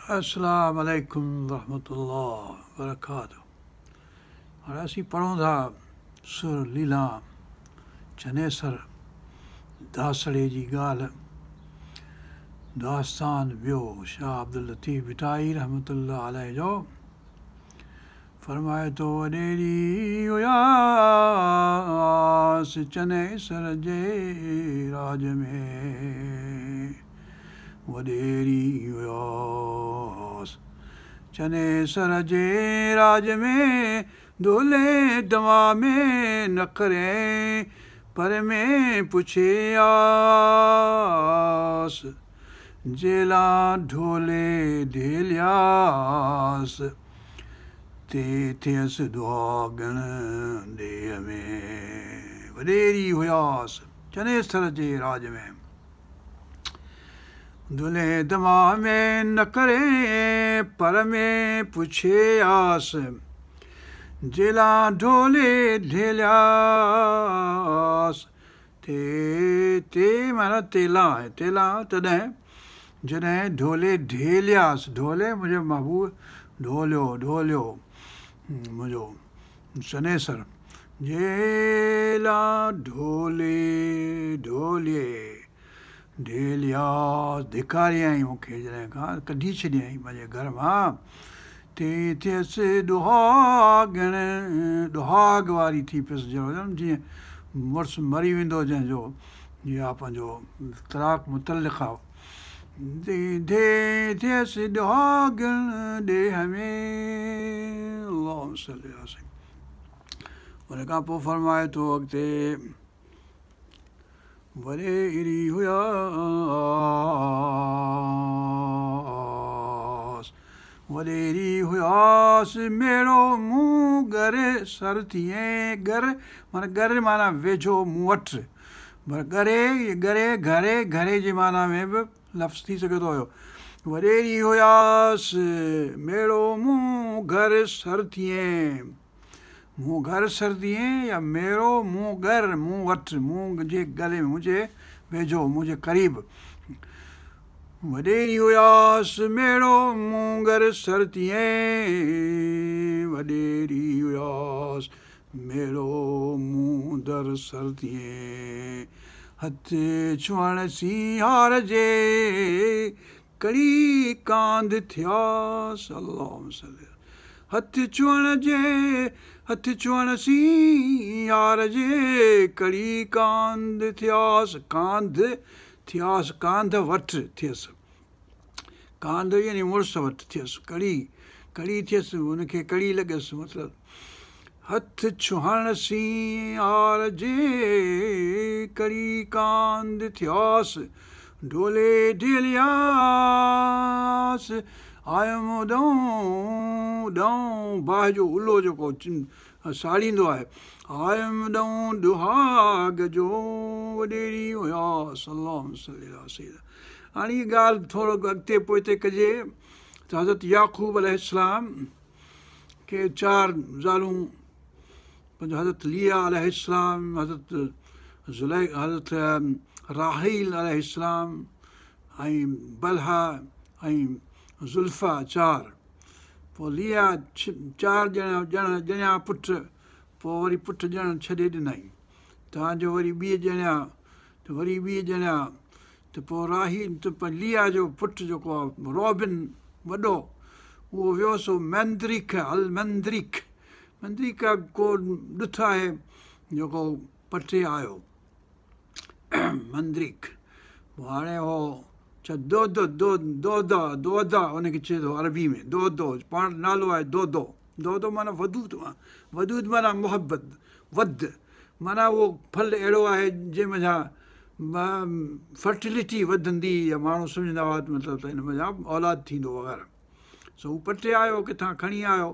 अस्सलाम वालेकुम रहमतुल्लाह वबरकातुहू। हाणे असीं पढ़ूं था सुर लीला चनेसर दासड़े जी ॻाल्हि। दास्तान ॿियो शाह अब्दुल लतीफ़ बिटाई रहमतुल्लाह अलैह जो फरमाए थो, वॾेरी हुयास चनेसर जे राज में, वॾेरी हुयास चनेसर जे राज में, दूल्हे दवा में न करे पर में पुछे आस, जेला ढोले ढेलियास ते थियसि दुआगण ॾेह में। वॾेरी हुयास चनेसर जे राज में, दूल्हे दमा में न करे पर में पुछे आस, जेला ढोले ढेलियास ते माना तेला आहे, तेला तॾहिं जॾहिं ढोले ढेलियास, ढोले मुंहिंजो महबूब ढोलियो ढोलियो मुंहिंजो चनेसर, जेला ढोले ढोलिए ढेलियास धिकारियईं मूंखे, जॾहिं खां कढी छॾियईं पंहिंजे घर मां, ते थियसि डुहागण, डुहाग वारी थी पियसि, जीअं मुड़ुसु मरी वेंदो जंहिंजो या पंहिंजो तलाक मुतलिक़ आहे, थियसि डुहागण ॾेह में। अल्लाहुम्मा सल्ली अला सय्यिदना। उन खां पोइ फरमाए थो अॻिते, वॾेरी हुयास, वॾेरी हुयास मेड़ो मूं घर सर थिए, घर माना घर माना वेझो मूं वटि, घरे घरे घरे घरे जे माना में बि लफ़्ज़ थी सघे थो हुयो। वॾेरी हुयास मेड़ो मूं घर सर थिए, मूं घर सर थिए या मेड़ो मूं घर मूं वटि, मूं जे गले में मुंहिंजे वेझो मुंहिंजे क़रीब। वॾेरी हुयास मेड़ो मूं घर सर थिए, वॾेरी हुयास मेड़ो मूं दर सर थिए, हथ छुअण सिंहार जे कड़ी कांध थियास। अल्लाहुम्मा सल्ली। हथ छुअण जे, हथ छुअण सिंहार जे कड़ी कांध थियास, कांध थियास कांध वटि थियसि, कांध यानी मुड़ुस वटि थियसि, कड़ी कड़ी थियसि, हुनखे कड़ी लॻियसि, मतिलबु हथ छुहण सिंहार जे कड़ी कांध थियासि, ढोले ढेलियास आयमि ॾऊं ॾऊं, बाहि जो उलो जेको साड़ींदो आहे, आयमि ॾऊं डुहाग जो, वॾेरी हुयास। अल्लाहुम्मा सल्ली अला सय्यिदना। हाणे हीअ ॻाल्हि थोरो अॻिते पोइते कजे त हज़रत याक़ूब अलैहिस्सलाम खे 4 ज़ालूं, पंहिंजो हज़रत लिया अलैहिस्सलाम, हज़रत राहील अलैहिस्सलाम ऐं बलहा ऐं ज़ुल्फ़ा 4, पोइ लिया 4 ॼणा पुट, पोइ वरी पुट ॼण छॾे ॾिनई, तव्हांजो वरी ॿीं ॼणिया त वरी ॿीं ॼणिया, त पोइ राहील त लिया जो पुटु जेको आहे रॉबिन वॾो, उहो वियोसि मंद्रिक अल मंद्रिक, मंद्रिक को ॾुठ आहे जेको पटे आयो मंद्रिक। हाणे हो छा दोदा दोदा हुनखे चए थो अरबी में, दोदो पाण नालो आहे दोदो, दोदो माना वदूद, वदूद माना मुहबत, वध माना उहो फल अहिड़ो आहे जंहिंमें छा फर्टिलिटी वधंदी, या माण्हू सम्झंदा हुआ मतिलबु त हिन में छा औलाद थींदो वग़ैरह। सो हू पटे आयो, किथां खणी आयो,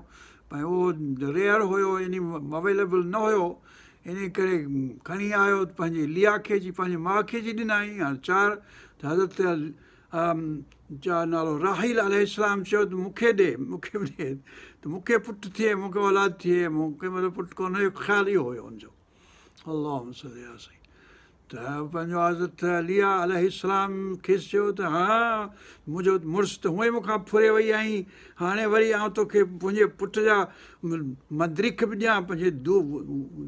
भई उहो रेयर हुयो, यानी अवेलेबल न हुयो, इन करे खणी आयो पंहिंजी लिया खे जी, पंहिंजी माउ खे जी ॾिनई। हाणे 4 त हज़रत छा नालो राहील अलैहिस्सलाम चयो त मूंखे ॾे, मूंखे बि ॾे, त मूंखे पुटु थिए, मूंखे औलाद थिए, मूंखे मतिलबु पुटु कोन हुयो, ख़्यालु इहो हुयो हुनजो। अल्लाहुम्मा सल्ली अला सय्यिदना। त त पंहिंजो हज़रत लिया अलैहिस्सलाम खेसि चयो त हा मुंहिंजो मुड़ुसु त हूअं ई मूंखां फुरे वई आहीं, हाणे वरी आउं तोखे मुंहिंजे पुट जा मद्रिक बि ॾियां, पंहिंजे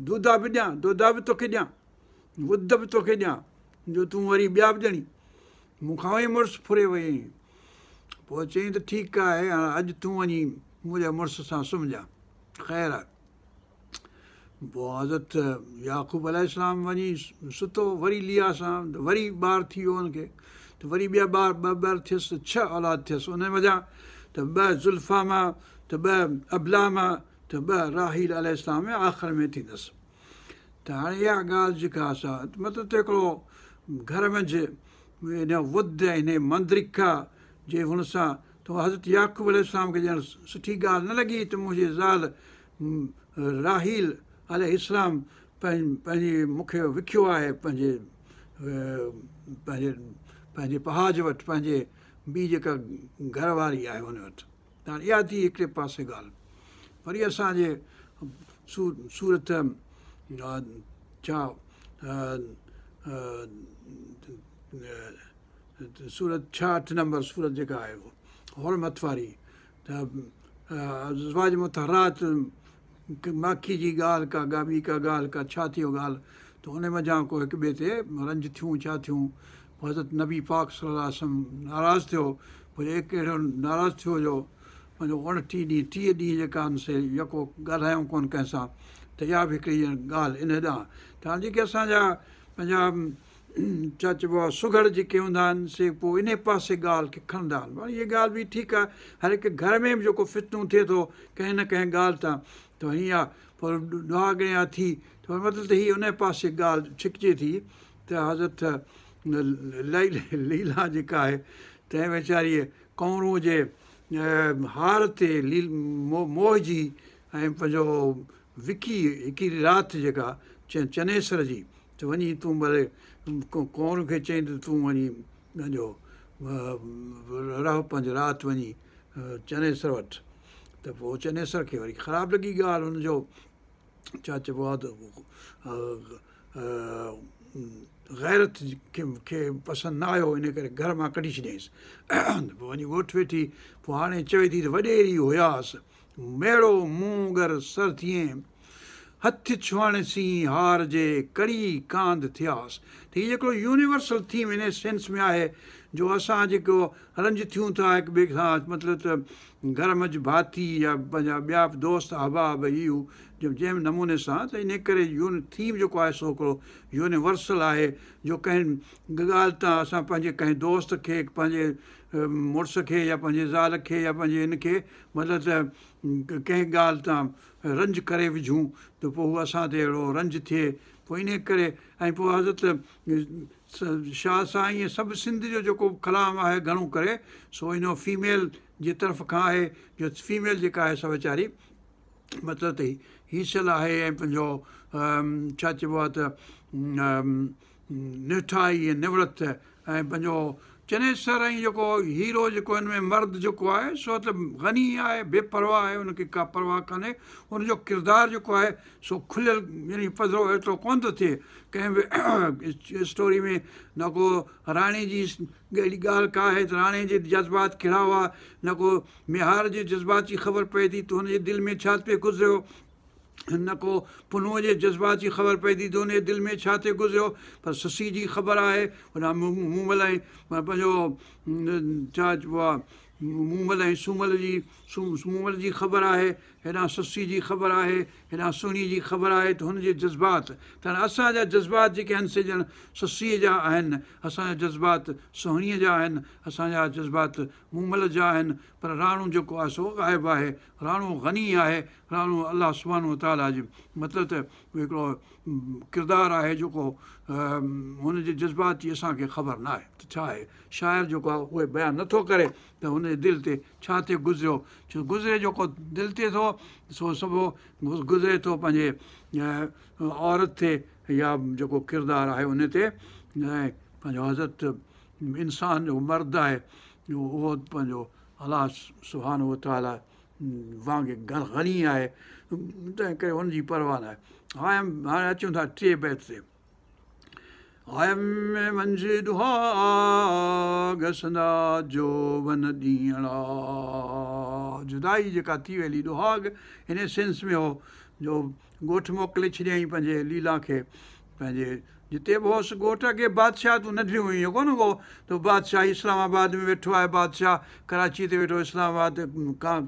दूधा बि ॾियां, दोधा बि तोखे ॾियां, वुध बि तोखे ॾियां, जो तूं वरी ॿिया बि ॼणी, मूंखां ई मुड़ुसु फुरे वई आहीं। पोइ चयईं त ठीकु आहे, हाणे अॼु तूं वञी मुंहिंजे मुड़ुस सां सुम्हजांइ, ख़ैरु आहे। पोइ हज़रत याक़ूब अलैहिस्सलाम वञी सुतो, वरी लिया सां, वरी ॿारु थी वियो हुनखे, त वरी ॿिया ॿ ॿार थियसि, 6 औलाद थियसि उन वजह, त 2 ज़ुल्फा मां, त 2 अबला मां, त 2 राहील अलैहिस्सलाम में आख़िर में थींदसि। त हाणे इहा ॻाल्हि जेका असां मतिलबु त हिकिड़ो घर मंझि हिन वुध हिन मंद्रिक आहे जे हुन सां, त हज़रत याक़ूब अलैहिस्सलाम खे ॼण सुठी ॻाल्हि न लॻी त मुंहिंजे ज़ाल राहील अलैहिस्सलाम पंहिंजी मूंखे विखियो आहे पंहिंजे पंहिंजे पहाज वटि, पंहिंजे ॿी जेका घरवारी आहे हुन वटि। त हाणे इहा थी हिकिड़े पासे ॻाल्हि। वरी असांजे सूरत छा सूरत 66 नंबर सूरत जेका आहे हुरमत वारी, त ज़वाज मुतहरात माखी जी ॻाल्हि का ॿी का ॻाल्हि का छा थियो ॻाल्हि, त हुन वञा को हिक ॿिए ते रंज थियूं छा थियूं, पोइ हज़रत नबी पाक सल्लल्लाहु अलैहि वसल्लम नाराज़ु थियो, पोइ हिकु अहिड़ो नाराज़ु थियो जो पंहिंजो 29 ॾींहं 30 ॾींहं जेका आहिनि से यको ॻाल्हायूं कोन कंहिंसां, त इहा बि हिकिड़ी ॻाल्हि इन ॾांहुं। त हाणे जेके असांजा पंहिंजा छा चइबो आहे सुघड़ जेके हूंदा आहिनि से पोइ इन पासे ॻाल्हि खे खणंदा आहिनि, भई इहा ॻाल्हि बि ठीकु आहे, हर हिकु घर में बि जेको फितनूं थिए थो कंहिं न कंहिं ॻाल्हि तां, त हीअं आहे पोइ दुआ गणिया थी, त मतिलबु त हीअ उन पासे ॻाल्हि छिकिजे थी, त हज़रत लीला जेका आहे तंहिं वीचारीअ कौरूअ जे हार ते मोहिजी ऐं पंहिंजो विकी हिकिड़ी राति जेका चनेसर जी, त वञी तूं भले कौर खे चईं त तूं वञी पंहिंजो रह पंहिंजो राति वञी चनेसर वटि, त पोइ चनेसर खे वरी ख़राबु लॻी ॻाल्हि, हुनजो छा चइबो आहे त गैरत खे पसंदि न आयो, इन करे घर मां कढी छॾियईंसि। पोइ वञी ॻोठु वेठी, पोइ हाणे चवे थी त वॾेरी हुयासि, मेड़ो मूं अगरि सर थिए, हथ छुहण सी हार जे कड़ी कांद थियासि। त हीअ हिकिड़ो यूनिवर्सल थीम इन सेंस में आहे जो असां जेको रंज थियूं था हिक ॿिए सां, मतिलबु त घर मंझि भाती या पंहिंजा ॿिया बि दोस्त अहबाब इहो जंहिं नमूने सां, त इन करे थीम जेको आहे सो हिकिड़ो यूनिवर्सल आहे, जो कंहिं ॻाल्हि तां असां पंहिंजे कंहिं दोस्त खे, पंहिंजे मुड़ुस खे या पंहिंजे ज़ाल खे या पंहिंजे हिन खे मतिलबु त कंहिं ॻाल्हि तां रंज करे विझूं, त पोइ उहो असां ते अहिड़ो रंज थिए, पोइ इन करे ऐं पोइ हज़रत शाह साईं सभु सिंध जो जेको कलाम आहे घणो करे सो इन फीमेल जे तरफ़ खां आहे, जो फीमेल जेका आहे सा वीचारी मतिलबु त हीसल आहे ऐं पंहिंजो छा चइबो आहे त निठाई ऐं निवृत ऐं पंहिंजो चनेसर ऐं जेको हीरो जेको हिन में मर्द जेको आहे सो त गनी आहे, बेपरवाह आहे, हुनखे का परवाह कान्हे, हुनजो किरदारु जेको आहे सो खुलियल यानी पधिरो एतिरो कोन थो थिए कंहिं बि स्टोरी में, न को राणी जी अहिड़ी ॻाल्हि का आहे त राणी जे जज़्बात कहिड़ा हुआ, न को मेहार जे जज़्बात जी ख़बर पए थी त हुनजे दिलि में छा पिए गुज़रियो, न को पुनूअ जे जज़्बात जी ख़बर पए थी त हुनजे दिलि में छा थिए गुज़रियो, पर ससी जी ख़बर आहे, हुन मूमल ऐं पंहिंजो छा चइबो आहे मूमल ऐं सूमल जी ख़बर आहे, हेॾां ससी जी ख़बर आहे, हेॾां सुहिणी जी ख़बर आहे, त हुनजे जज़्बात, त असांजा जज़्बात जेके आहिनि से ॼण ससीअ जा आहिनि, असांजा जज़्बात सुहिणीअ जा आहिनि, असांजा जज़्बात मूमल जा आहिनि, पर राणो जेको आहे सो ग़ाइबु आहे, राणो गनी आहे, राणो अलाह सुब्हानो ताला जी मतिलबु त हिकिड़ो किरदारु आहे जेको हुनजे जज़्बात जी असांखे ख़बर न आहे, त छा आहे शाइर जेको आहे उहे बयानु नथो करे त हुनजे दिलि ते छा थिए गुज़रियो, छो गुज़रे जेको दिलि ते थो सो सभु गुज़रे थो पंहिंजे औरत ते या जेको किरदारु आहे उन ते, ऐं पंहिंजो हज़रत इंसान जो मर्द आहे उहो पंहिंजो अलाह सुब्हानो ताला वांगुरु गनी आहे, तंहिं करे हुनजी परवाह न आहे। हाणे अचूं था 3 बैत ते। आयम मंझि दुहाग संदा जो वन ॾींहड़ा जुदाई जेका थी वेली दुहाग हिन सेंस में हो जो ॻोठु मोकिले छॾियईं पंहिंजे लीला खे पंहिंजे जिते बि होसि ॻोठ अॻे बादशाह तूं नंढियूं हुई इहो कोन को त बादशाह इस्लामाबाद में वेठो आहे बादशाह कराची ते वेठो इस्लामाबाद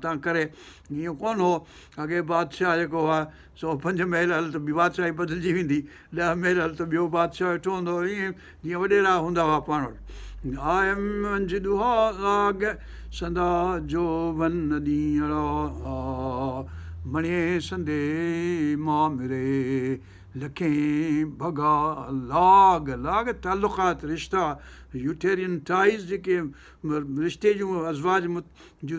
तां करे ईअं कोन हो अॻे बादशाह जेको आहे सो 5 महल हल त ॿी बादशाही बदिलजी वेंदी 10 महल हल त ॿियो बादशाह वेठो हूंदो ईअं जीअं वॾेरा हूंदा हुआ पाण वटि आयम मंझि दुहाग संदा जो वन ॾींहड़ा मणिए संदे मामिरे लखें भॻा लाग लाग तालुकात रिश्ता यूटेरियन टाइज़ जेके रिश्ते जूं अज़वाज जो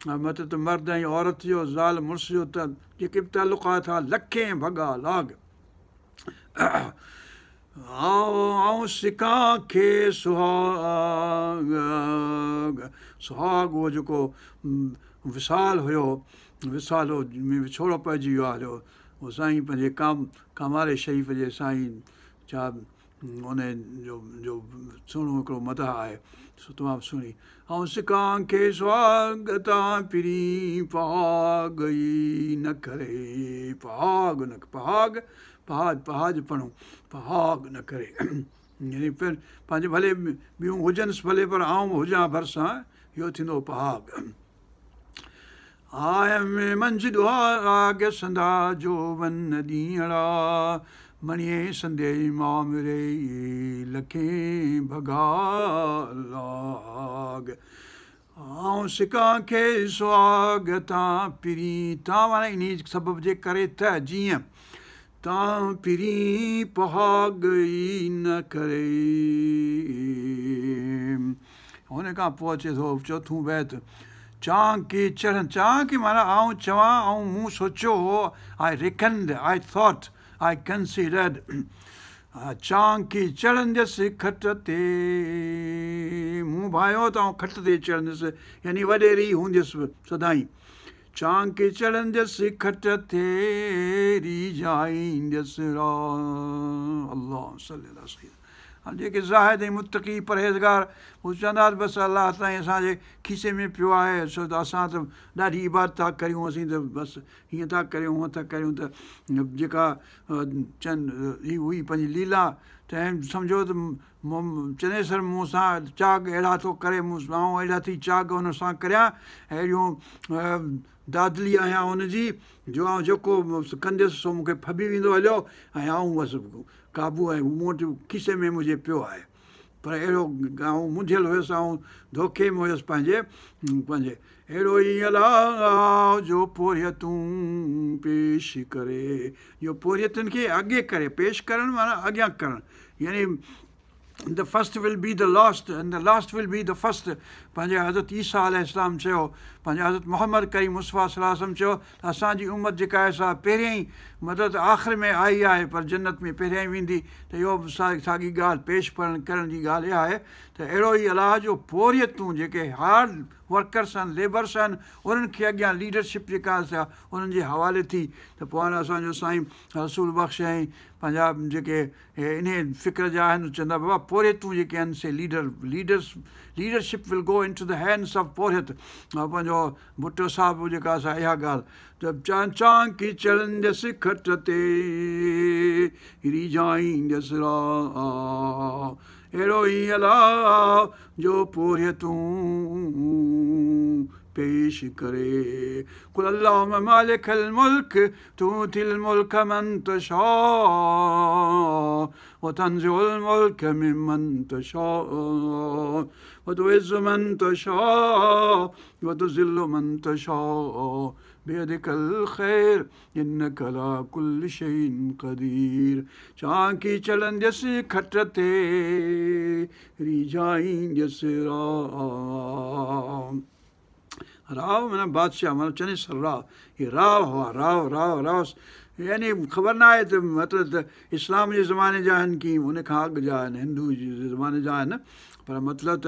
मतिलबु मर्द ऐं औरत जो ज़ाल मुड़ुस जो त जेके बि तालुकात आहे लखें भॻा लाग आऊं सिकां खे सुहाग सुहाग उहो जेको विसाल हुयो विसालो में विछोड़ो पइजी वियो आहे जो उहो साईं पंहिंजे कामारे शरीफ़ जे साईं छा उन जो सुहिणो हिकिड़ो मदह आहे सो तमामु सुहिणी ऐं सिकां खे सुहागतां पिरी पहाग ई न करे पहाग न पहाग पहाज पढ़ूं पहाग न करे यानी पंहिंजे भले ॿियूं हुजनिसि भले पर आऊं हुजां भरिसां इहो थींदो पहाग आयम मंझि दुहाग संदा जो वन ॾींहड़ा मणिए संदे मामिरे लखें भॻा लाग आऊं सिकां खे सुहाग तां पिरी तां माना इन सबब जे करे त जीअं तां पिरी पहाग ई न करे हुन खां पोइ अचे थो चोथों बैत चांकी चढ़नि चांकी माना आऊं चवां ऐं मूं सोचियो हो आई record I thought I considered चांकी चढ़ंदसि खट ते मूं भायो त आऊं खट ते चढ़ंदसि यानी वॾेरी हूंदसि सदाईं चांकी चढ़ंदसि खट ते रीझाईंदसि अल्लाह सल्लल्लाहु अलैहि वसल्लम जेके ज़ाहिद ऐं मुतक़ी परहेज़गार हू चवंदा बसि अलाह ताईं असांजे खीसे में पियो आहे छो त असां त ॾाढी इबादत था करियूं असीं त बसि हीअं था करियूं हूअं था करियूं त जेका चंद ही हुई पंहिंजी लीला त सम्झो त चने सर मूं सां चाग अहिड़ा थो करे मूं आऊं अहिड़ा थी चाग हुन सां करियां अहिड़ियूं दादली आहियां हुनजी जो आउं जेको कंदुसि सो मूंखे फबी वेंदो हलियो ऐं आऊं बसि क़ाबू ऐं मूं वटि खीसे में मुंहिंजे पियो आहे पर अहिड़ो आउं मुंझियल हुयुसि ऐं धोखे में हुयुसि पंहिंजे अहिड़ो ई अलाह जो पोरियतूं पेश करे इहो पोरियतुनि खे अॻे करे पेश करणु माना अॻियां करणु यानी the first will be the last and the last will be the first पंहिंजे हज़रत ईसा अलैहिस्सलाम चयो पंहिंजे हज़रत मोहम्मद करीम मुस्तफ़ा सल्लल्लाहु अलैहि वसल्लम चयो त असांजी उम्मत जेका आहे सा पहिरियों ई मतिलबु आख़िर में आई आहे पर जन्नत में पहिरियों ई वेंदी त इहो बि साॻी ॻाल्हि पेश करण जी ॻाल्हि इहा आहे त अहिड़ो ई अलाह जो पोरियतूं जेके हार्ड वर्कर्स आहिनि लेबर्स आहिनि उन्हनि खे अॻियां लीडरशिप जेका आहे उन्हनि जे हवाले थी त पोइ हाणे असांजो साईं रसूल बख़्श ऐं पंहिंजा जेके इन फ़िक्र जा आहिनि चवंदा बाबा पोरियतूं जेके आहिनि से लीडरशिप विल गो इन टू द हैंड्स ऑफ पोरियत पंहिंजो भुट्टो साहिबु जेका असां इहा ॻाल्हि त चांकी चढ़ंदसि खट ते रीझाईंदसि अहिड़ो ई अलाह जो पोरियतूं पेश करे कुल अल्लाहुम्मा मालिकल मुल्क तूतिल मुल्क मन तशाअ व तंज़िउल मुल्क मिम्मन तशाअ व तुइज़्ज़ु मन तशाअ व तुज़िल्लु मन तशाअ बियदिकल ख़ैर इन्नका अला कुल्लि शैइन क़दीर चांकी चढ़ंदसि खट ते रीझाईंदसि राव माना बादशाह माना चने सर राव ये राव हुआ राव यानी ख़बर न आहे त मतिलबु त इस्लाम जे ज़माने जा आहिनि की उन खां अॻु जा आहिनि हिंदू जे ज़माने जा आहिनि पर मतिलबु त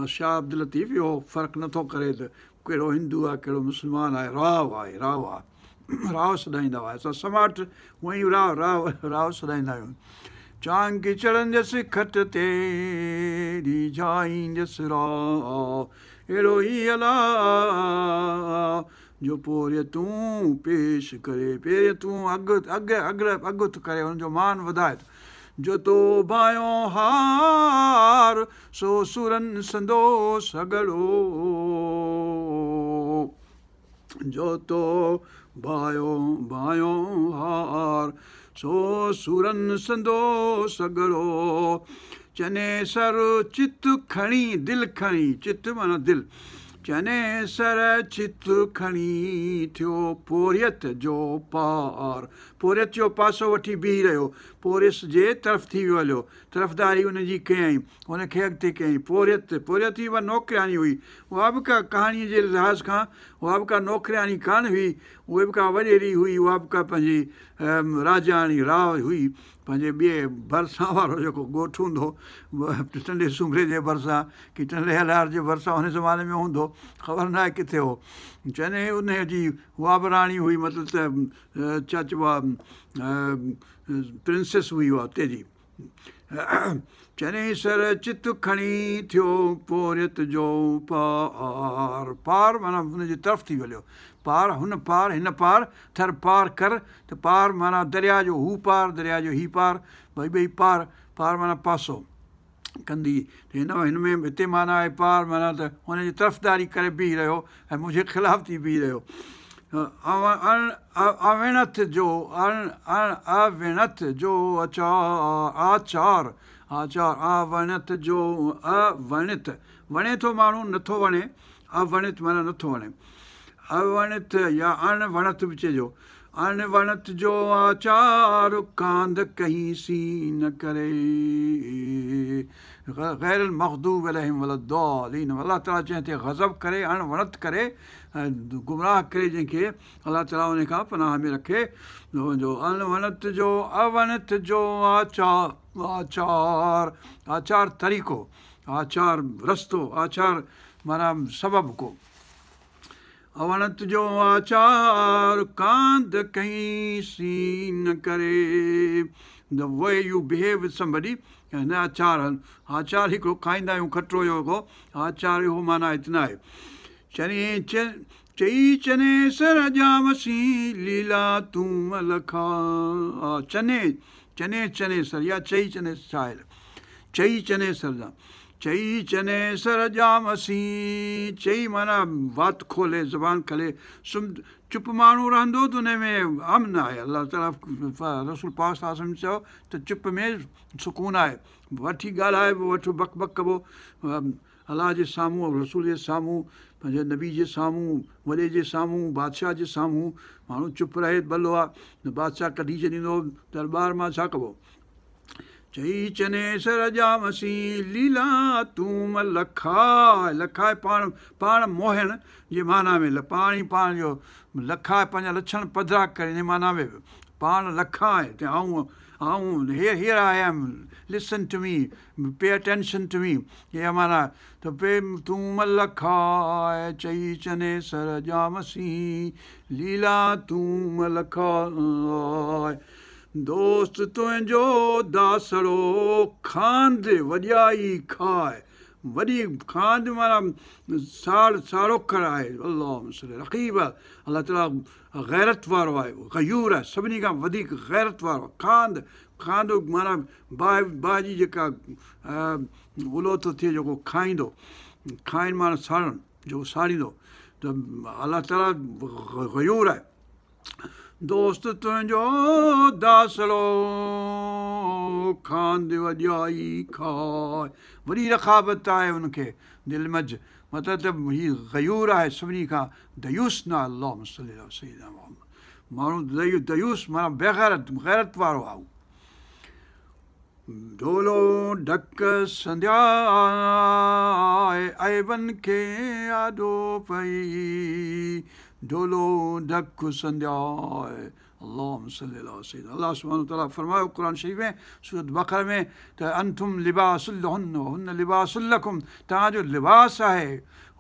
शाह अब्दुल लतीफ़ इहो फ़र्क़ु नथो करे त कहिड़ो हिंदू आहे कहिड़ो मुस्लमान आहे राव सॾाईंदा हुआ असां समाट हूअं ई राव सॾाईंदा आहियूं चांग चढ़ंदसि खट ते रिझाईंदसि राह अहिड़ो ई अला जो पोइ तूं पेश करे पहिरियों तूं अॻु करे हुनजो मान वधाए जो तो भायो हार सो सुरन संदो सॻड़ो जो तो भायो हार सो सुरन संदो सॻड़ो चने सर चित खणी दिलि खणी चित माना दिलि चने सर चित खणी थियो पोरियत जो पार पोरियत जो पासो वठी बीह रहियो पोरियत जे तरफ़ थी वियो हलियो तरफ़दारी हुनजी कयईं हुनखे अॻिते कयईं पोरियत ई उहा नौकिरियानी हुई उहा बि का कहाणीअ जे लिहाज़ खां उहा बि का नौकिरियानी कान हुई उहे बि का वॾेरी हुई उहा बि का पंहिंजी राजाणी राव हुई पंहिंजे ॿिए भरिसां वारो जेको ॻोठु हूंदो टंडे सूमरे जे भरिसां की टंडे हलार जे भरिसां हुन ज़माने में हूंदो ख़बर न आहे किथे हो चने उनजी उहा बि राणी हुई मतिलबु त छा चइबो आहे प्रिंसेस हुई उहा उते जी चने सर चित खणी थियो पोरियत जो पार माना हुनजी तरफ़ थी हलियो पार हुन पार हिन पार थर पार कर त पार माना दरिया जो हू पार दरिया जो ही पार ॿई पार माना पासो कंदी हिन में हिते माना आहे पार माना त हुनजी तरफ़दारी करे बीह रहियो ऐं मुंहिंजे ख़िलाफ़ु थी बीह रहियो अविणत जो आचार अवणत जो अवणित वणे थो माण्हू नथो वणे अवणित माना नथो वणे अवणित या अणवणत बि चइजो अणवणत जो आचार कांद कहीं सी न करे गैर मख़दूब अलैहिम वलद्दालीन अलाह ताला चए थी गज़ब करे अणवणत करे गुमराह करे जंहिंखे अलाह ताला उन खां पनाह में रखे जो अणवणत जो अवणित जो आचार तरीक़ो आचार रस्तो आचार माना सबबु को अवणत जो आचार कांद कहीं सी न करे the way you behave with somebody हिन आचार हिकिड़ो खाईंदा आहियूं खटरो जेको आचार इहो माना इतना आहे चई चने सर जामसी लीला तूं लखा चने सर या चई चने साहिल चई चने सर जा चई चने सर जामसी चई माना वात खोले ज़बान खोले चुप माण्हू रहंदो त हुन में अमन आहे अलाह ताला रसूल पाक आसम चयो त चुप में सुकून आहे वठी ॻाल्हाए बि वठो बक बक कबो अलाह जे साम्हूं रसूल जे साम्हूं पंहिंजे नबी जे साम्हूं वॾे जे साम्हूं बादशाह जे साम्हूं माण्हू चुप रहे भलो आहे बादशाह कढी छॾींदो दरबार मां छा कबो चई चने सर जामसी लीला तूं लखाए पाण मोहण जे माना में पाण जो लखाए पंहिंजा लछण पधरा करे हिन माना में पाण लखाए त आऊं here I am listen to me pay attention to me इहा माना त पे तूं लखाए चई चने सर जामसी लीला तूं लखाए दोस्त तुंहिंजो दासड़ो खांद वॼाई खाए वॾी खांद माना साड़ोखर आहे अलाह रक़ीब आहे अलाह ताला गैरत वारो आहे गयूर आहे सभिनी खां वधीक गैरत वारो आहे खांदो माना भाउ जी जेका उलो थो थिए जेको खाईंदो खाइण माना साड़णु जेको साड़ींदो त अलाह ताला गयूर आहे दोस्त तुंहिंजो दासड़ो खांद वॼाई खाए वॾी रखाबत आहे हुनखे दिलमज मतिलबु त हीअ गयूर आहे सभिनी खां दयूस न अलाह सलीना माण्हू दयूस माना गैरत वारो आहे ढोलो ढक संध्या ऐबन खे आॾो पई ढोलो ढक संध्या अल्लाह अल्लाह सुब्हानहू तआला फरमायो क़ुर शरीफ़ में सूरत बक़रा में त अंतुम लिबासुल लहुन हुन लिबासुल लकुम तव्हांजो लिबास आहे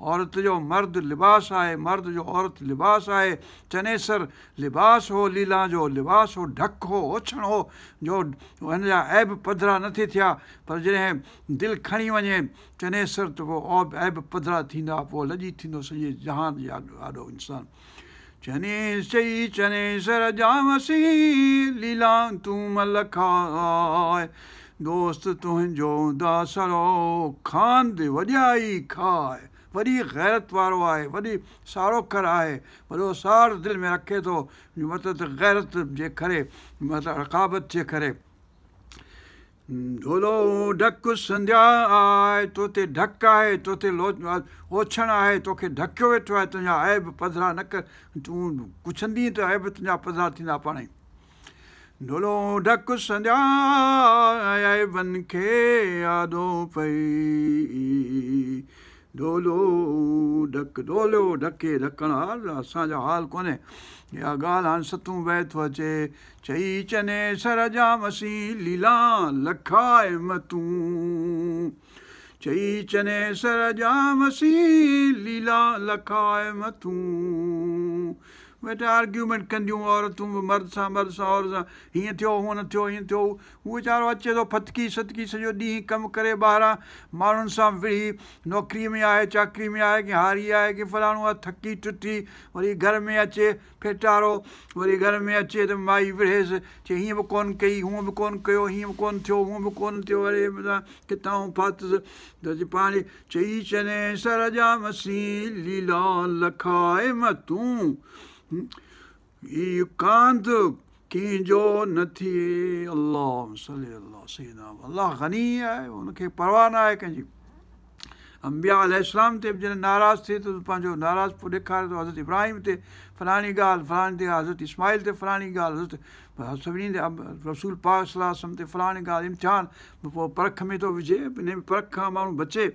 औरत जो मर्द लिबास आहे, मर्द जो औरत लिबास आहे। चनेसर लिबास हो, लीला जो लिबास हो, ढक हो, ओछण हो, जो हिन जा ऐब पधरा नथी थिया। पर जॾहिं दिलि खणी वञे चनेसर त पोइ ऐब पधरा थींदा, पोइ लॼी थींदो सॼे जहान ॾाढो इंसानु। चने चई चनेसर जामसी लीला तूं मल खाए, दोस्त तुंहिंजो दासरो खांद वॼाई खाए। वॾी गैरत वारो आहे, वॾी सारोखर आहे, वॾो सार दिलि में रखे थो, मतिलबु त गैरत जे करे, मतिलबु रक़ाबत जे करे। ढोलो ढक संध्या आहे, तो ते ढक आहे, तो ते ओछण आहे, तोखे ढकियो वेठो आहे, तुंहिंजा ऐब पधरा न कर, तूं कुछंदी त ऐब तुंहिंजा पधरा थींदा पाणे। ढोलो ढक संध्या ऐबनि खे यादो पई, ढोलो ढक ढोलो ढके ढकण असांजो हाल कोन्हे। इहा ॻाल्हि हाणे सतूं बैत थो अचे। चई चनेसर जामसी लीला लखाए मतूं, चई चनेसर जामसी लीला लखाए मतूं। वेठा आर्ग्यूमेंट कंदियूं औरतूं बि मर्द सां औरत सां, हीअं थियो हूअं न थियो, हीअं थियो। उहो वीचारो अचे थो फतकी सतकी सॼो ॾींहुं कमु करे ॿाहिरां माण्हुनि सां विढ़ी, नौकिरीअ में आहे, चाकरी में आहे, की हारी आहे, की फलाणो आहे, थकी टुटी, वरी घर में अचे फेटारो, वरी घर में अचे त माई विढ़ेसि, चए हीअं बि कोन कई, हूअं बि कोन कयो, हीअं बि कोन थियो, हूअं बि कोन थियो, अरे किथां फाथसि त पाणी। चई चनेसर जामसी लीला लखाए मतूं, ई कांध कंहिंजो न थिए। अल्लाह सल्ली अला सय्यिदना, अल्लाह गनी आहे, हुनखे परवाह न आहे कंहिंजी। अंबिया अलैहिस्सलाम ते बि जॾहिं नाराज़ थिए थो त पंहिंजो नाराज़ पोइ ॾेखारे थो। हज़रत इब्राहिम ते फलाणी ॻाल्हि, फलाणी ते हज़रत इस्माइल ते फलाणी ॻाल्हि, हज़रत सभिनी ते रसूल पाक सल्लल्लाहु अलैहि वसल्लम ते फलाणी ॻाल्हि। इम्तिहान पोइ परख में थो विझे, इन परख खां माण्हू बचे।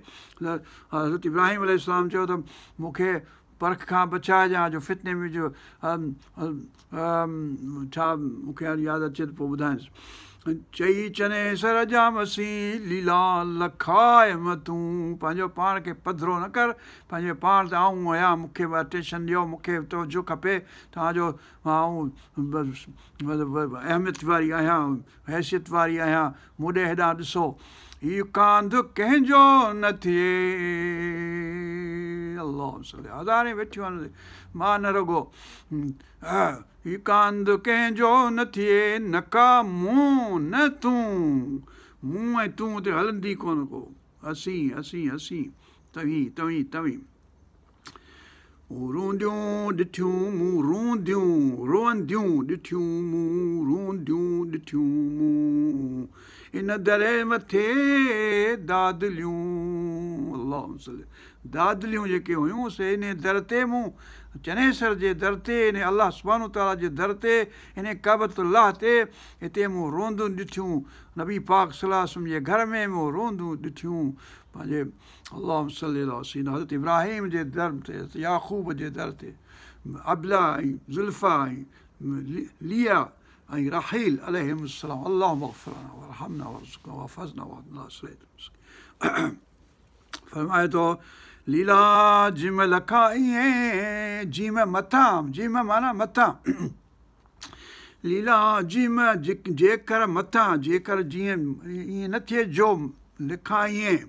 हज़रत इब्राहिम अलैहिस्सलाम चयो त मूंखे परख खां बचाइजांइ, जो फितने में जो छा मूंखे हाणे यादि अचे त पोइ ॿुधायांसि। चई चनेसर जामसी लीला लखाए मतूं, पंहिंजो पाण खे पधरो न कर, पंहिंजे पाण ते आऊं आहियां, मूंखे बि अटेंशन ॾियो, मूंखे तवजो खपे, तव्हांजो आऊं अहमियत वारी आहियां, हैसियत वारी आहियां, मूं ॾे हेॾां ॾिसो। हीउ कांध कंहिंजो न थिए। अलाह हज़ारे वेठियूं आहिनि, मां न रुॻो। हीउ कांध कंहिंजो न थिए, न का मूं न तूं, मूं ऐं तूं ते हलंदी कोन को, असीं असीं असीं, तव्हीं तव्हीं तव्हीं। रूंदियूं ॾिठियूं मूं रूंदियूं, रोअंदियूं ॾिठियूं मूं रूंदियूं ॾिठियूं मूं, इन दरे मथे दादलियूं। अलाह दादलियूं जेके हुयूं से इन दर ते मूं, चनेसर जे दर ते, इन अलाह सुब्हानो ताला जे दर ते, इन काबतुल्लाह ते, हिते मूं रोंदियूं ॾिठियूं। नबी पाक सल्लल्लाहु अलैहि वसल्लम जे घर में मूं रोंदियूं ॾिठियूं। पंहिंजे अल्लाह सल्ली अला सय्यिदना हज़रत इब्राहिम जे दर ते, याक़ूब जे दर ते, अबला ऐं ज़ुल्फ़ा ऐं लिया ऐं राहील अलैहिमुस्सलाम। अल्लाह मग़फ़िर लना वरहमना वरज़ुक़ना वहफ़ज़ना वहदना सिरातल। फरमाए थो लीला जिम लखाइं, जिम मथां, जिम माना मथां, लीला जिम जेकर मथां, जेकर जीअं ईअं न थिए जो लिखाइं,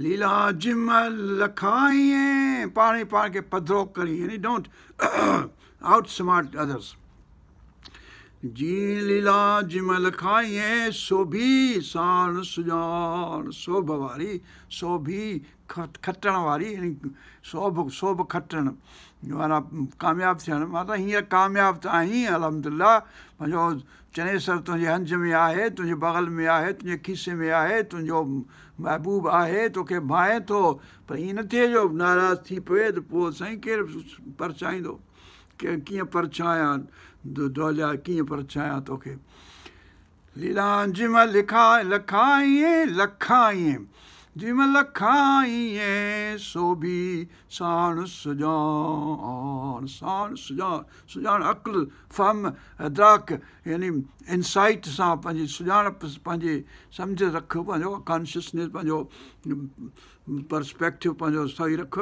लीला जिम लखाइं, पाण ई पाण खे पधरो करी, यानी डोंट आउट स्मार्ट अदर्स। जी लीला जिम लखाइं, सोभी साण सुञाण, सोभ वारी, सोभी खटण वारी, सोभ खटण माना कामयाबु थियणु। माना हींअर कामयाबु त आहीं अल्हम्दुलिल्लाह, पंहिंजो चनेसर तुंहिंजे हंज में आहे, तुंहिंजे बग़ल में आहे, तुंहिंजे खीसे में आहे, तुंहिंजो महबूब आहे, तोखे भाए थो। पर ईअं न थिए जो नाराज़ थी पए त पोइ साईं केरु परचाईंदो, कीअं परछायां डोलिया, कीअं परछायां तोखे। लीला जिम लखाइं लखाइं, जिम लखाइं, सोभी साण सुञाण, साण सुञाण, सुञाण अक़ुल फ़हम इदराक, यानी इनसाइट सां पंहिंजी सुञाणप, पंहिंजी सम्झ रख, पंहिंजो कॉन्शियसनेस, पंहिंजो पर्सपेक्टिव पंहिंजो सही रख।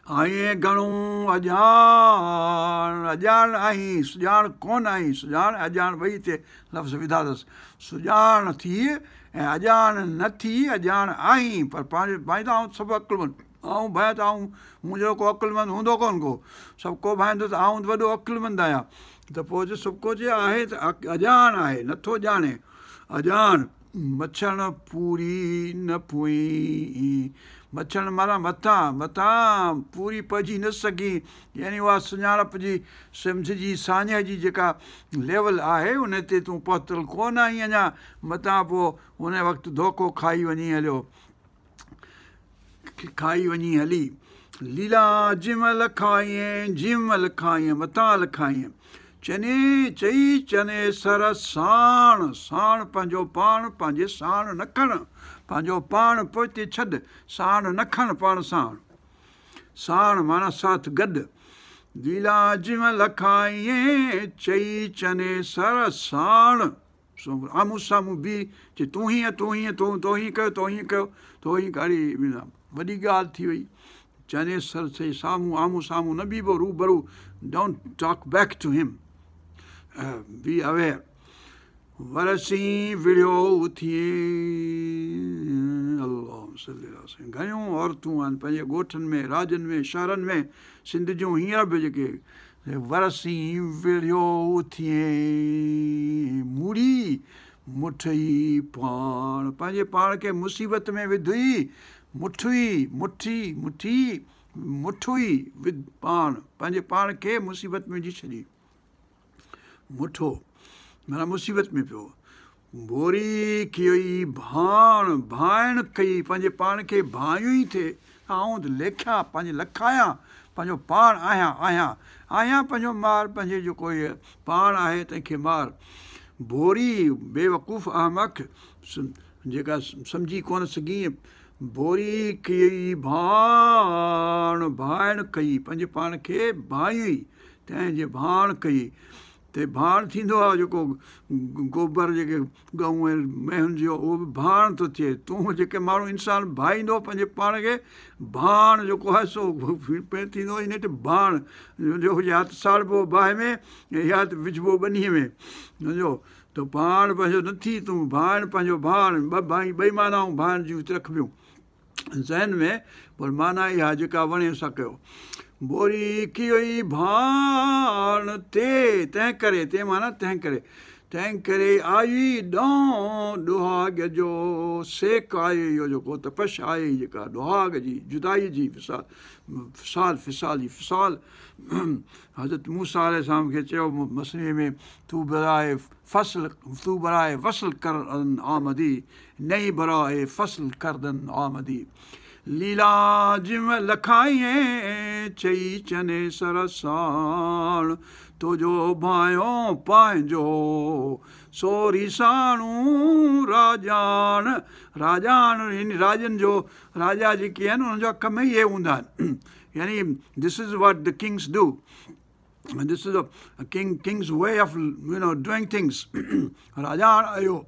ऐं घणो अॼाण आहीं, सुञाण कोन आहीं, सुञाण अॼाण ॿई हिते लफ़्ज़ विधा अथसि। सुञाण थी ऐं अॼाण न थी, अॼाण आहीं पर पंहिंजे भाईंदो आऊं सभु अकुलमंद, आऊं भाई त आऊं मुंहिंजो को अकुलमंद हूंदो कोन को, सभु को भाईंदो त आऊं वॾो अकुलमंद आहियां। त पोइ जो सभु कुझु आहे त अॼाण आहे, नथो ॼाणे। अॼाण मछण पूरी न पुई, मछण माना मथां पूरी पइजी न सघी, यानी उहा सुञाणप जी सम्झ जी साञ जी जेका लेवल आहे उन ते तूं पहुतल कोन आहीं अञा। मथां पोइ उन वक़्तु धोखो खाई वञी हली। लीला जिमल खाईं मथां लिखाईं, चई चने सर साण, साण पंहिंजो पाण पंहिंजे साण न खण, पंहिंजो पाण पोइते छॾ, साण न खण पाण साण, साण माना साथ गॾु। लीला जिमल खाईं, चई चने सर साण, आम्हूं साम्हूं बि चए तूं ही कयो, तो ही ॻाढ़ी वॾी ॻाल्हि थी वई। चने सर चई साम्हूं, आम्हूं साम्हूं न बीबो रूबरू, डोंट टॉक बैक टू हिम, बी अवेयर। वरसी विढ़ियो उथिए, अल्लाह। घणियूं औरतूं आहिनि पंहिंजे ॻोठनि में, राजनि में, शहरनि में, सिंध जूं हींअर बि जेके वरसी विढ़ियो उथिए, मुड़ी मुठई पाण, पंहिंजे पाण खे मुसीबत में विधुई, मुठुई विध पाण, पंहिंजे पाण खे मुसीबत में विझी छॾी। मुठो माना मुसीबत में पियो। बोरी कई भाइण कई, पंहिंजे पाण खे भायूं ई थिए, आऊं त लेखियां पंहिंजे लखायां, पंहिंजो पाण आहियां पंहिंजो मार, पंहिंजे जेको इहे पाण आहे तंहिंखे मार। बोरी बेवकूफ़ अहमक जेका सम्झी कोन सघी, बोरी कई भाइण कई, पंहिंजे पाण खे भाई तंहिंजे भाण कई। ते भाण थींदो आहे जेको गोबर जेके गऊं ऐं मेहुनि जो, उहो बि भाण थो थिए। तूं जेके माण्हू इंसानु भाईंदो पंहिंजे पाण खे, भाण जेको आहे सो थींदो इन ते भाण, जो या त साड़िबो बाहि में या त विझिबो ॿनीअ में, सम्झो। त भाण पंहिंजो न थी, तूं भाण पंहिंजो भाण, ॿई मानाऊं भाण जूं रखबियूं ज़हन में, पर माना इहा जेका वणे सां कयो। बोरी की भाण ते, तंहिं करे आई ॾुहाग जो सेक आहे, इहो जेको तपश आहे जेका ॾुहाग जी, जुदाई जी, फिसाल जी फिसाल। हज़रत मूसा अलैहिस्सलाम खे चयो मसइले में, तू बराए फसल करदन आमदी, नई बराए फसल करदन आमदी। लीला जिम लखाईं, चई चने सर साण, तुंहिंजो भायो पंहिंजो सोरी साणू राजान। राजनि जो, राजा जेके आहिनि उन्हनि जा कम ई इहे हूंदा आहिनि, यानी this is what the Kings do, this is a Kings way of doing things. राजान आयो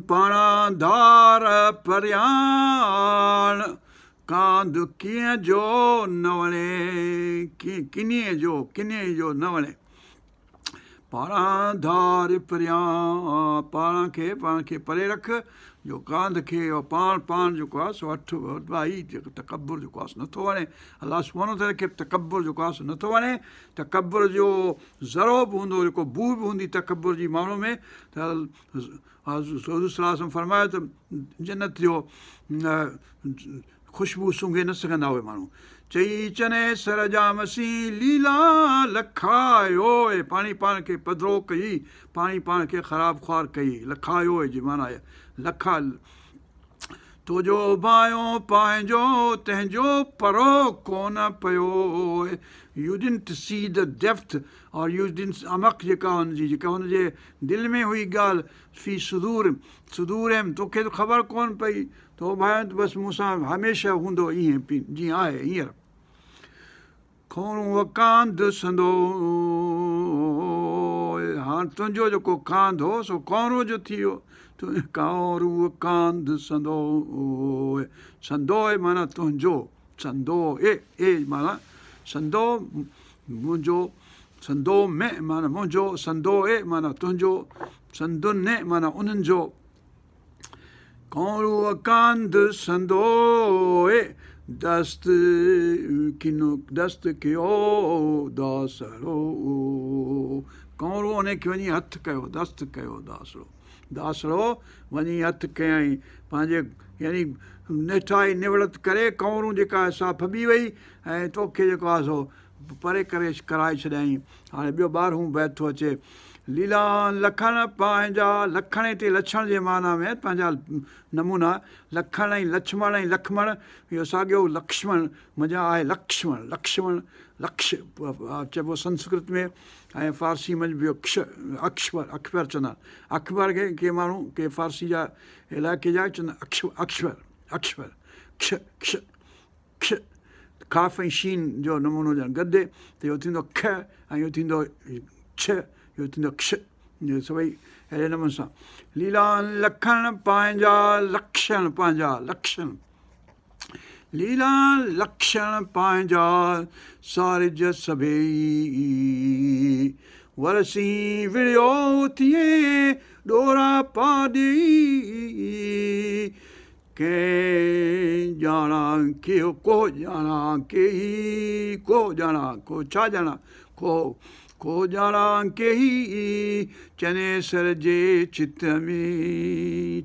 पाणा धार परियाण, कांद कीअं जो न वणे, किन्हीअ जो न वणे। पाणा धार परियां, पाण खे परे रख, जो कांद खे पाण जेको आहे सो अठ वॾाई जेको तकबुर जेको आहे नथो वणे। अलाह सुभाणे ताला खे तकबुर जेको आहे नथो वणे। तकबुर जो ज़रो बि हूंदो, जेको बू बि हूंदी तकबुर जी माण्हू में, त हज़रत सल्लल्लाहु फरमायो त जन्नत जो ख़ुशबू सूंघे न सघंदा उहे माण्हू। चई चने सर जा मसी, लीला लखायो, पाण खे पधरो कई, पाण खे ख़राबु ख़्वार कई, लखायो जी माना लखा। तुंहिंजो भायो पंहिंजो, तंहिंजो परो कोन पियो। U didn't see the depth और यू डिडंट, अमक जेका हुनजे दिलि में हुई ॻाल्हि, फी सुदूर तोखे त ख़बर कोन पई, तो भाई त बसि मूंसां हमेशह हूंदो ईअं जीअं आहे हींअर। खोरूं कांद संदो, हाणे तुंहिंजो जेको कांद हो सो कौरो जो थी वियो, कांरू कांद संदोए, संदोए माना तुंहिंजो, संदोए ए माना संदो मुंहिंजो, संदो में माना मुंहिंजो, संदोए माना तुंहिंजो, संदुने माना उन्हनि जो। कांरू कांद संदोए दस्त किनो दस्त कयो दासड़ो, कांरू उन खे वञी हथु कयो, दस्त कयो दासड़ो, दासड़ो वञी हथु कयईं पंहिंजे, यानी निठाई निवड़त करे कांरू जेका सा फॿी वई ऐं तोखे जेको आहे सो परे करे कराए छॾियईं। हाणे ॿियो 12हों बैत थो अचे, लीला लखण पंहिंजा, लखण हिते लछण जे माना में पंहिंजा नमूना, लखण ऐं लक्ष्मण ऐं लखमण, इहो साॻियो लक्ष्मण मज़ा आहे, लक्ष्मण लक्ष्मण लक्ष्य चइबो संस्कृत में, ऐं फारसी में बि अक्ष अक्षर अखबर चवंदा, अखबर खे के माण्हू के फारसी जा इलाइक़े जा चवंदा अक्षर अक्षर क्ष क्ष क्ष, काफ़ ऐं शीन जो नमूनो ॼण गदे त इहो थींदो ख ऐं इहो थींदो छ, इहो थींदो क्ष, इहो सभई अहिड़े नमूने सां। लीला लखण पंहिंजा लक्षण पंहिंजा लक्षण, लीला लक्षण पंहिंजा सारिज सभेई, वरसी विड़ियो थिए ॾोरा पा ॾेई, कंहिं ॼाणा के को ॼाणा के ई को ॼाणा को छा ॼाणा को ॼाणा के ई, चनेसर जे चित में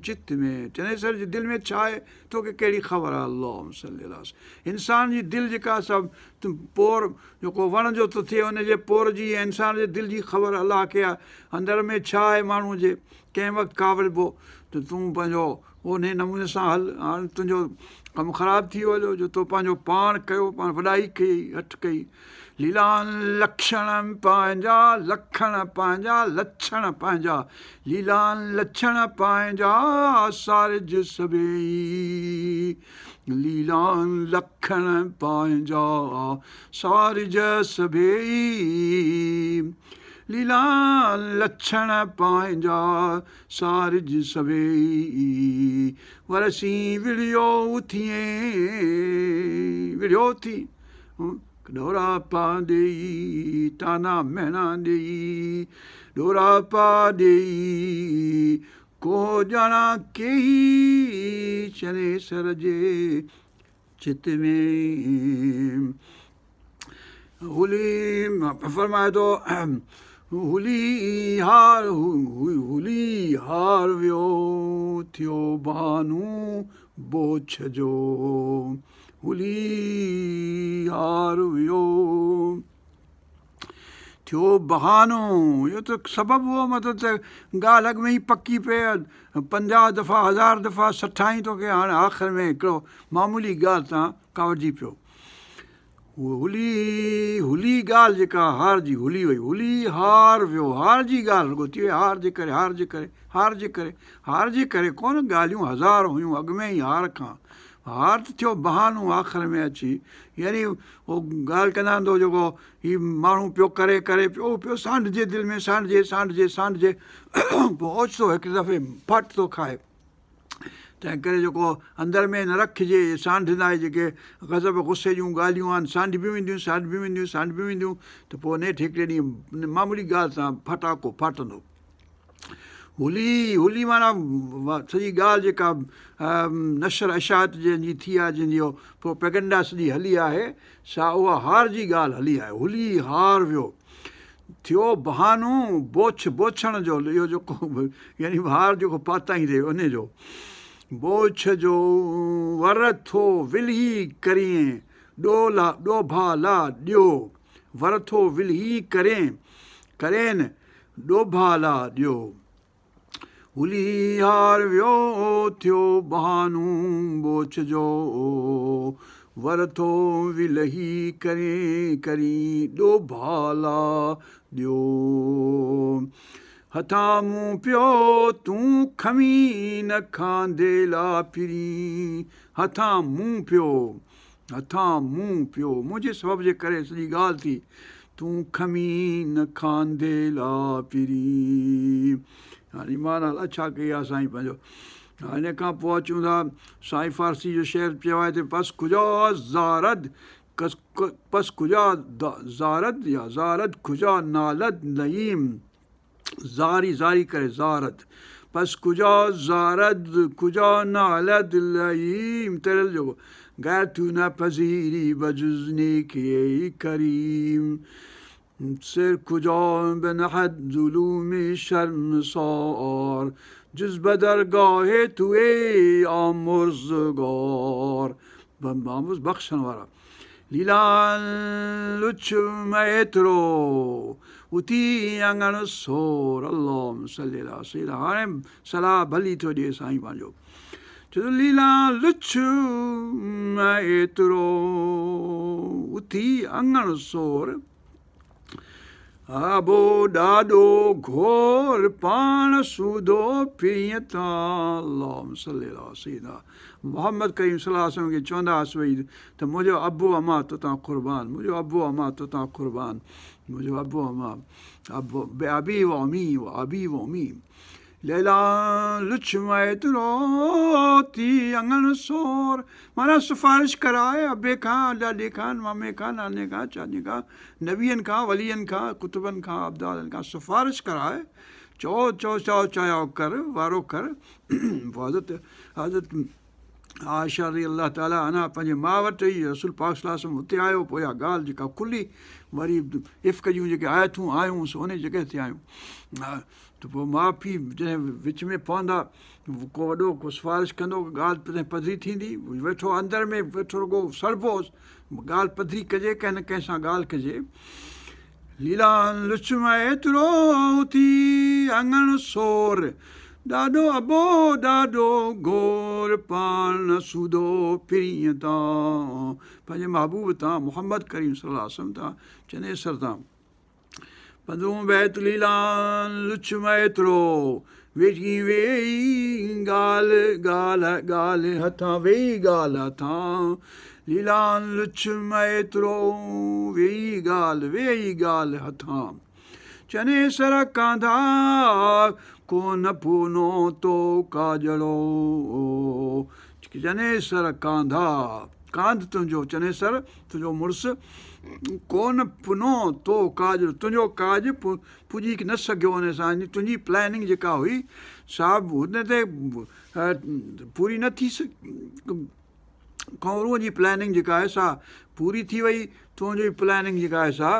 चनेसर जे दिलि में छा आहे तोखे कहिड़ी ख़बर आहे। अल्लाह सल्ली अला, इंसान जी दिलि जेका सभु पोर जेको वण जो थो थिए उनजे पोर जी ऐं इंसान जे दिलि जी ख़बर अलाह खे आहे, अंदरि में छा आहे माण्हूअ जे कंहिं वक़्तु काविड़बो त तूं पंहिंजो उन नमूने सां हल। हाणे तुंहिंजो कमु ख़राबु थी वियो जो तो पंहिंजो पाण कयो, पाण वॾाई कई हठि कई। लीला लक्षण पंहिंजा लखण पंहिंजा लक्षण पंहिंजा, लीला लक्षण पंहिंजा सारिज सभेई, लीला लखण पंहिंजा सारिज सभेई, लीला लक्षण पंहिंजा सारिज सभेई, वरसी विड़ियो थिए विड़ियो थी ॾोरा पा ॾेई, ताना महना ॾेई ॾोरा पा ॾेई, को ॼाणा कई चनेसर जे चित में। हुली फरमाए थो हुली हार वियो थियो बानू बोछ जो, हुली हार वियो थियो बहानो, इहो त सबबु हुओ, मतिलबु त ॻाल्हि अॻु में ई पकी पए, 50 दफ़ा 1000 दफ़ा सठाई तोखे, हाणे आख़िर में हिकिड़ो मामूली ॻाल्हि तां कावड़जी पियो। हुली हुली ॻाल्हि जेका हार जी हुली वई, हुली हार वियो, हार जी ॻाल्हि रुॻो थी वई, हार जे करे हार जे करे हार जे करे हार जे करे कोन, ॻाल्हियूं हज़ार हुयूं अॻु में ई हार खां, हार त थियो बहानो आख़िर में अची, यानी उहो ॻाल्हि कंदा आहिनि जेको हीउ माण्हू पियो करे करे पियो सांढिजे दिलि में, सांढिजे सांढिजे सांढिजे पोइ ओचितो हिकु दफ़े फट थो खाए, तंहिं करे जेको अंदरि में न रखिजे सांढंदा जेके गज़ब गुस्से जूं ॻाल्हियूं आहिनि, सांढिबियूं वेंदियूं सांढिबियूं वेंदियूं सांढिबियूं वेंदियूं त पोइ नेठि हिकिड़े ॾींहुं मामूली ॻाल्हि सां फटाको फाटंदो। हुली हुली माना सॼी ॻाल्हि जेका नशर अशात जंहिंजी थी आहे, जंहिंजी प्रोपेगेंडा सॼी हली आहे, सा उहा हार जी ॻाल्हि हली आहे। हुली हार वियो थियो बहानो बोछ बोछण जो, इहो जेको यानी हार जेको पाताईं थिए उन जो, बोछ जो वर थो विलही करीं ॾोला ॾोभा ला ॾियो, वर थो विलही करें करेन ॾोभा ला ॾियो, हुली हार वियो थियो बहानू बोछ जो, वर थो विलही करें करी ॾोभा ला ॾियो, हथां मूं पियो तूं खमी न खांदे ला फिरी, हथां मूं पियो मुंहिंजे सबब जे करे सॼी ॻाल्हि थी, तूं खमी न खांदे ला फिरी, हाणे माना अलाए छा कई आहे साईं पंहिंजो। हिन खां पोइ अचूं था साईं फारसी जो शेर चयो आहे हिते पस खुजा ज़ारद पस खुजा ज़ारद या ज़ारद खुजा नालद नईम ज़ारी ज़ारी करे ज़ारद पस खुजा ज़ारद खुजा नालद लईम तेरल जो गैर तू न पज़ीरी बजुज़नी के करीम सिर खुजा बनहद ज़ुलूमी शर्मसार जिस बदरगाहे तुए आमुर्ज़गार आमुर्ज़ बख्शण वारा लीला लुच मैत्रो उती अंगण सोर अल्लाह सल्ली अला सय्यिदना। हाणे सलाह भली थो ॾिए साईं पंहिंजो चयो लीला लुच मैत्रो उती अंगण सोर आबो ॾाढो घोर पाण सूदो पीअं था अल्लाह सल्ली अला सय्यिदना। मोहम्मद करीम सल्लल्लाहु अलैहि वसल्लम खे चवंदा हुअसि भई त मुंहिंजो अबो अमा तोतां क़ुर्बान मुंहिंजो अबो अमा तोतां क़ुर्बान मुंहिंजो अबो अमा अबो अबी व अमी व अबी व अमी लैला लुछ मैतरो थी अंगण सोर माना सिफारिश कराए अबे खां ॾाॾे खां मामे खां नाने खां चाचे खां नबियनि खां वलियनि खां कुतुबनि खां अब्दालनि खां सिफारिश कराए चओ चओ चओ चयो कर वारो कर। हज़रत हज़रत आयशा रज़ी अल्लाह ताला अञा पंहिंजे माउ वटि ई रसूल पाक सल्लल्लाहु अलैहि वसल्लम हुते आयो पोइ इहा ॻाल्हि जेका खुली वरी इफ़्क जूं जेके आयतूं आयूं उन जॻह ते आयूं त पोइ माउ पीउ जॾहिं विच में पवंदा को वॾो को सिफारिश कंदो ॻाल्हि तॾहिं पधरी थींदी वेठो अंदरि में वेठो रुॻो सड़बोसि ॻाल्हि पधरी कजे कंहिं न कंहिं सां ॻाल्हि कजे। लीला लुछ मैतरो थी अंगण सोर ॾाढो अबो ॾाढो घोर पाण सूदो फिरीअ तां पंहिंजे महबूब तां मोहम्मद करीम सल्लल्लाहु अलैहि वसल्लम तां चनेसर तां 15 बैत लीला लुछ मैतरो वेही वेही ॻाल्हि ॻाल्हि ॻाल्हि हथां वेही ॻाल्हि हथां लीला लुछ मैतरो वेही ॻाल्हि हथां चनेसर कांधा कोन पूनो तो काजड़ो चनेसर कांधा कांध तुंहिंजो चनेसर तुंहिंजो मुड़ुसु कोन पुनो तो काज तुंहिंजो काज पुॼी न सघियो हुन सां तुंहिंजी प्लैनिंग जेका हुई सा हुन ते पूरी न थी कौरूअ जी प्लैनिंग जेका आहे सा पूरी थी वई तुंहिंजी प्लैनिंग जेका आहे सा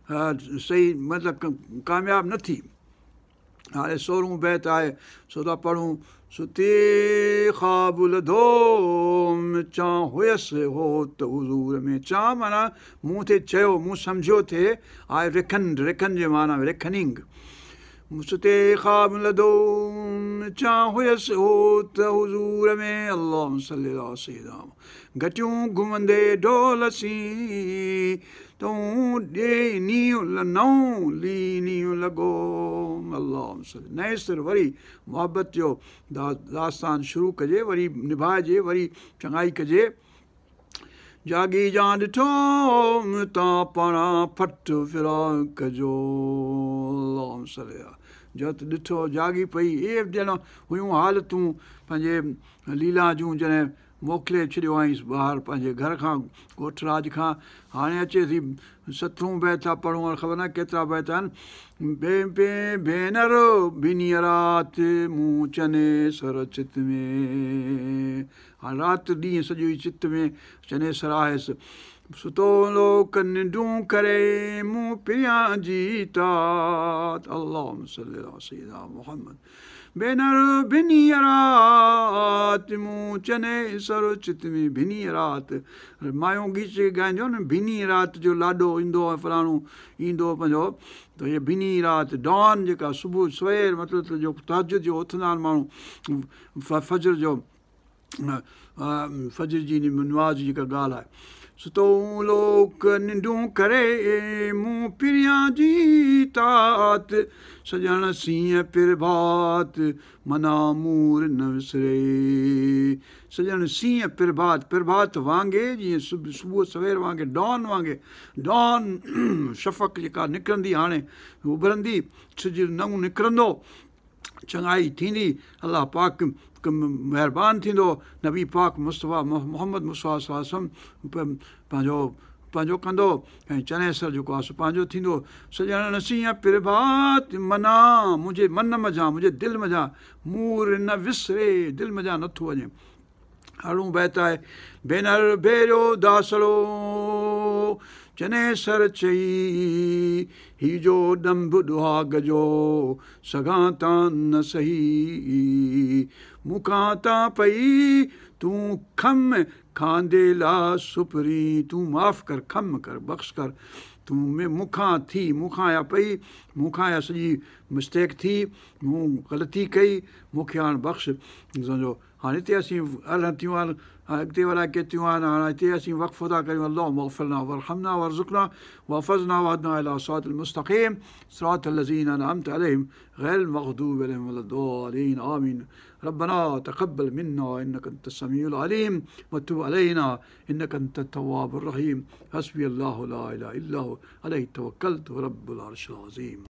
सही मतिलबु कामयाबु न थी। हाणे 16 बैत आहे सो था पढ़ूं सुते ख़्वाब लधो चा हुयसि हो त हुज़ूर में चा माना मूं ते चयो मूं सम्झियो थिए आहे रेखन जे माना रेखनिंग सुते ख़्वाब लधो चा हुयसि हो त हुज़ूर में अल्लाह सल्ली अला सय्यिदना घटियूं घुमंदे ढोलसी तूं ॾे नींहुं नऊं ली नींहुं लॻो अल्लाह नए सिर वरी मुहबत जो दास्तान शुरू कजे वरी निभाइजे वरी चङाई कजे। जागी जां ॾिठो तां पाणा फट फिराक जो अल्लाह जो त ॾिठो जागी पई इहे ॼण हुयूं हालतूं पंहिंजे लीला जूं जॾहिं मोकिले छॾियो आईंसि ॿाहिरि पंहिंजे घर खां ॻोठ राज खां। हाणे अचे थी 17 बैत था पढ़ूं ख़बर न केतिरा बैत आहिनि भेनर बिनी राति मूं चनेसर चित में हाणे राति ॾींहुं सॼो ई चित में चनेसर आहेसि सुतो लोक निंडूं करे मूं पियां जी तात अल्लाह सल्ली अला सय्यिदना मोहम्मद भेनर बिनी राति मूं चनेसर चित में बिनी राति मायूं गीत ॻाईंदियूं न बिनी राति जो लाॾो ईंदो आहे फलाणो ईंदो पंहिंजो त इहे बिनी राति डॉन जेका सुबुह सवेर मतिलबु जो तहजुद जो उथंदा आहिनि माण्हू फजर जो फजर जी नमाज़ जेका ॻाल्हि आहे सुतो लोक निंडूं करे मूं पिरियां जी तात सॼण सीअं पिरभात मना मूर न विसरे सॼण सीअं पिरभात वांगे जीअं सुबुह सवेर वांगे डॉन शफ़क़ जेका निकिरंदी हाणे उभरंदी सिज नऊं निकिरंदो चङाई थींदी, अलाह पाक महिरबानी थींदो, नबी पाक मुस्तफ़ा मोहम्मद मुस्तफ़ा सल्लल्लाहु अलैहि वसल्लम पंहिंजो कंदो ऐं चनेसर जेको आहे सो पंहिंजो थींदो। सॼण नसीह प्रभात मना मुंहिंजे मन मझां, मुंहिंजे दिलि मझां, मूर न विसरे, दिलि मझां नथो वञे। हड़ूं बैत आहे, भेनर भेरियो दासड़ो चनेसर चई, ही जो डंभ दुहाग जो सघां तां न सही, मूंखां तां पई तूं खम खांदे ला सुपरी, तूं माफ़ कर, खम कर, बख़्श कर, तूं मूंखां थी, मूंखां या पई, मूंखां या सॼी मिस्टेक थी, मूं ग़लती कई, मूंखे हाणे बख़्श। सम्झो हाणे हिते असीं अलाह थियूं आहिनि, अॻिते वारा केतिरियूं आहिनि, हाणे हिते असीं वक़फ़ो था करियूं, अल्लाहुम्मा इग़फिरना वरहमना वरज़ुक़ना वहफ़ज़ना वहदना इला सिरातिल मुस्तक़ीम सिरातिल लज़ीना अनअमत अलैहिम ग़ैरिल मग़दूबि अलैहिम वलद्दालीन आमीन। रब्बना तक़ब्बल मिन्ना इन्नका अंतस समीउल अलीम वतुब अलैना इन्नका अंतत तव्वाबुर रहीम। हस्बी अल्लाहु ला इलाहा इल्ला हु अलैहि तवक्कलतु व रब्बुल अर्शिल अज़ीम।